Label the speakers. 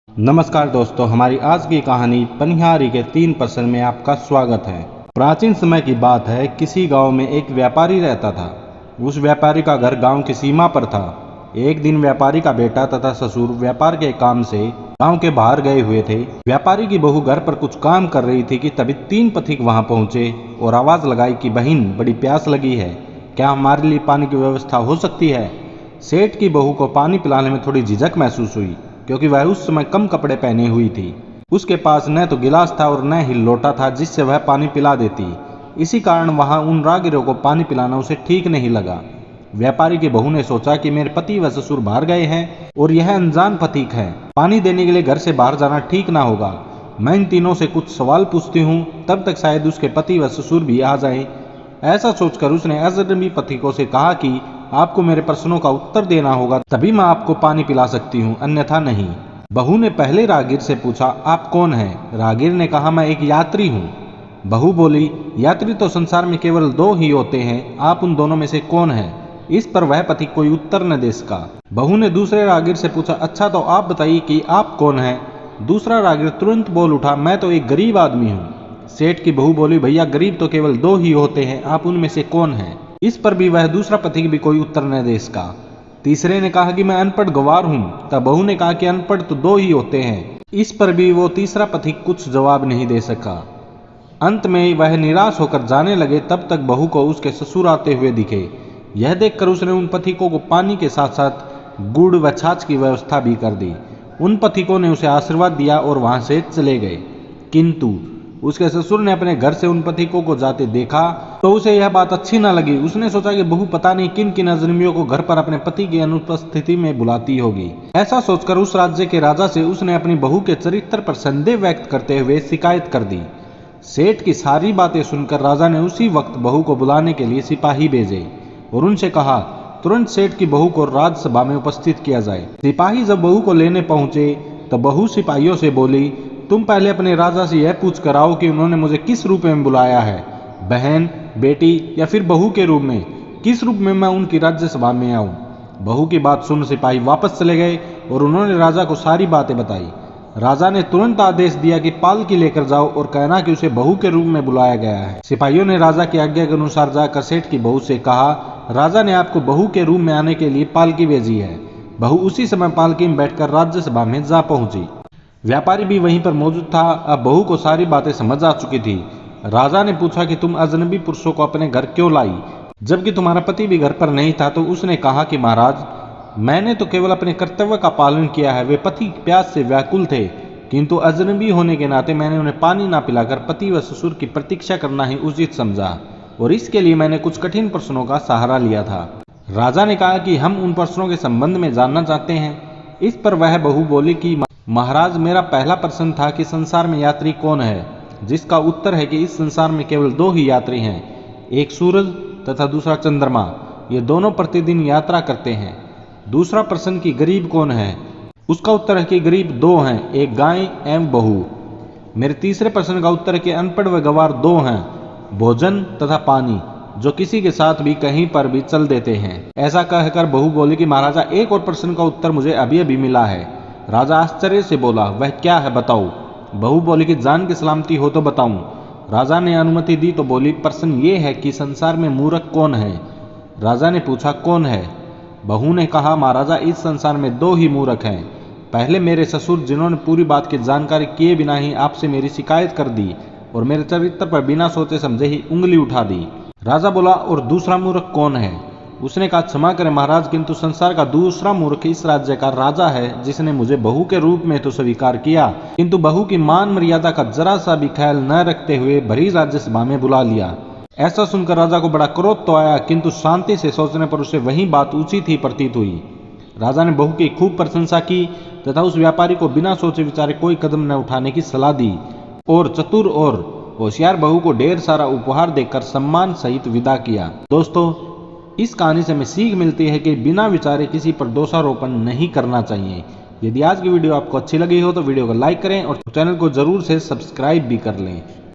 Speaker 1: नमस्कार दोस्तों, हमारी आज की कहानी पनिहारी के 3 प्रश्न में आपका स्वागत है। प्राचीन समय की बात है। किसी गांव में एक व्यापारी रहता था। उस व्यापारी का घर गांव की सीमा पर था। एक दिन व्यापारी का बेटा तथा ससुर व्यापार के काम से गांव के बाहर गए हुए थे। व्यापारी की बहू घर पर कुछ काम कर रही थी कि तभी 3 पथिक वहां पहुंचे और आवाज लगाई कि बहन, बड़ी प्यास लगी है, क्या हमारे लिए पानी की व्यवस्था हो सकती है। सेठ की बहू को पानी पिलाने में थोड़ी झिझक महसूस हुई, क्योंकि वह उस समय कम कपड़े पहने हुई थी। उसके पास न तो गिलास था और न ही लोटा था जिससे वह पानी पिला देती। इसी कारण वहां उन राहगीरों को पानी पिलाना उसे ठीक नहीं लगा। व्यापारी की बहू ने सोचा कि मेरे पति व ससुर बाहर गए हैं और यह अनजान पथिक है, पानी देने के लिए घर से बाहर जाना ठीक ना होगा। मैं इन तीनों से कुछ सवाल पूछती हूँ, तब तक शायद उसके पति व ससुर भी आ जाएं। ऐसा सोचकर उसने अजनबी पथिकों से कहा कि आपको मेरे प्रश्नों का उत्तर देना होगा, तभी मैं आपको पानी पिला सकती हूँ, अन्यथा नहीं। बहू ने पहले राहगीर से पूछा, आप कौन हैं? राहगीर ने कहा, मैं एक यात्री हूँ। बहू बोली, यात्री तो संसार में केवल 2 ही होते हैं, आप उन दोनों में से कौन हैं? इस पर वह पथिक कोई उत्तर न दे सका। बहू ने दूसरे राहगीर से पूछा, अच्छा तो आप बताइए कि आप कौन हैं? दूसरा राहगीर तुरंत बोल उठा, मैं तो एक गरीब आदमी हूँ। सेठ की बहू बोली, भैया गरीब तो केवल 2 ही होते हैं, आप उनमें से कौन हैं? इस पर भी वह दूसरा पथिक भी कोई उत्तर न दे सका। तीसरे ने कहा कि मैं अनपढ़ गवार हूं। तब बहू ने कहा कि अनपढ़ तो 2 ही होते हैं। इस पर भी वो तीसरा पथिक कुछ जवाब नहीं दे सका। अंत में वह निराश होकर जाने लगे, तब तक बहू को उसके ससुर आते हुए दिखे। यह देखकर उसने उन पथिकों को पानी के साथ साथ गुड़ व छाछ की व्यवस्था भी कर दी। उन पथिकों ने उसे आशीर्वाद दिया और वहां से चले गए। किंतु उसके ससुर ने अपने घर से उन पथिकों को जाते देखा तो उसे यह बात अच्छी न लगी। उसने सोचा कि बहू पता नहीं किन किन अजनबियों को घर पर अपने पति की अनुपस्थिति में बुलाती होगी। ऐसा सोचकर उस राज्य के राजा से उसने अपनी बहू के चरित्र पर संदेह व्यक्त करते हुए शिकायत कर दी। सेठ की सारी बातें सुनकर राजा ने उसी वक्त बहू को बुलाने के लिए सिपाही भेजे और उनसे कहा, तुरंत सेठ की बहू को राजसभा में उपस्थित किया जाए। सिपाही जब बहू को लेने पहुंचे तो बहू सिपाहियों से बोली, तुम पहले अपने राजा से यह पूछ कर आओ कि उन्होंने मुझे किस रूप में बुलाया है, बहन, बेटी या फिर बहू के रूप में, किस रूप में मैं उनकी राज्यसभा में आऊं। बहू की बात सुन सिपाही वापस चले गए और उन्होंने राजा को सारी बातें बताई। राजा ने तुरंत आदेश दिया कि पालकी लेकर जाओ और कहना कि उसे बहू के रूप में बुलाया गया है। सिपाहियों ने राजा की आज्ञा के अनुसार जाकर सेठ की बहू से कहा, राजा ने आपको बहू के रूप में आने के लिए पालकी भेजी है। बहू उसी समय पालकी में बैठकर राज्यसभा में जा पहुंची। व्यापारी भी वहीं पर मौजूद था। अब बहू को सारी बातें समझ आ चुकी थी। राजा ने पूछा कि तुम अजनबी पुरुषों को अपने घर क्यों लाई, जबकि तुम्हारा पति भी घर पर नहीं था। तो उसने कहा कि महाराज, मैंने तो केवल अपने कर्तव्य का पालन किया है। वे पति प्यास से व्याकुल थे, किंतु अजनबी होने के नाते मैंने उन्हें पानी ना पिलाकर पति व ससुर की प्रतीक्षा करना ही उचित समझा और इसके लिए मैंने कुछ कठिन प्रश्नों का सहारा लिया था। राजा ने कहा कि हम उन प्रश्नों के संबंध में जानना चाहते हैं। इस पर वह बहू बोली कि महाराज, मेरा पहला प्रश्न था कि संसार में यात्री कौन है, जिसका उत्तर है कि इस संसार में केवल 2 ही यात्री हैं, एक सूरज तथा दूसरा चंद्रमा। ये दोनों प्रतिदिन यात्रा करते हैं। दूसरा प्रश्न कि गरीब कौन है, उसका उत्तर है कि गरीब 2 हैं, एक गाय एवं बहू। मेरे तीसरे प्रश्न का उत्तर है कि अनपढ़ व गवार 2 हैं, भोजन तथा पानी, जो किसी के साथ भी कहीं पर भी चल देते हैं। ऐसा कहकर बहू बोली कि महाराजा, एक और प्रश्न का उत्तर मुझे अभी अभी मिला है। राजा आश्चर्य से बोला, वह क्या है, बताओ। बहू बोली कि जान की सलामती हो तो बताऊं। राजा ने अनुमति दी तो बोली, प्रश्न ये है कि संसार में मूर्ख कौन है। राजा ने पूछा, कौन है? बहू ने कहा, महाराजा, इस संसार में 2 ही मूर्ख हैं। पहले मेरे ससुर, जिन्होंने पूरी बात की जानकारी किए बिना ही आपसे मेरी शिकायत कर दी और मेरे चरित्र पर बिना सोचे समझे ही उंगली उठा दी। राजा बोला, और दूसरा मूर्ख कौन है? उसने कहा, क्षमा करें महाराज, किंतु संसार का दूसरा मूर्ख इस राज्य का राजा है, जिसने मुझे बहू के रूप में तो स्वीकार किया, किंतु बहू की मान मर्यादा का जरा सा भी ख्याल न रखते हुए भरी राज्यसभा में बुला लिया। ऐसा सुनकर राजा को बड़ा क्रोध तो आया, किंतु शांति से सोचने पर उसे वही बात उचित ही प्रतीत हुई। राजा ने बहू की खूब प्रशंसा की तथा उस व्यापारी को बिना सोचे विचारे कोई कदम न उठाने की सलाह दी और चतुर और होशियार बहू को ढेर सारा उपहार देकर सम्मान सहित विदा किया। दोस्तों, इस कहानी से हमें सीख मिलती है कि बिना विचारे किसी पर दोषारोपण नहीं करना चाहिए। यदि आज की वीडियो आपको अच्छी लगी हो तो वीडियो को लाइक करें और चैनल को जरूर से सब्सक्राइब भी कर लें।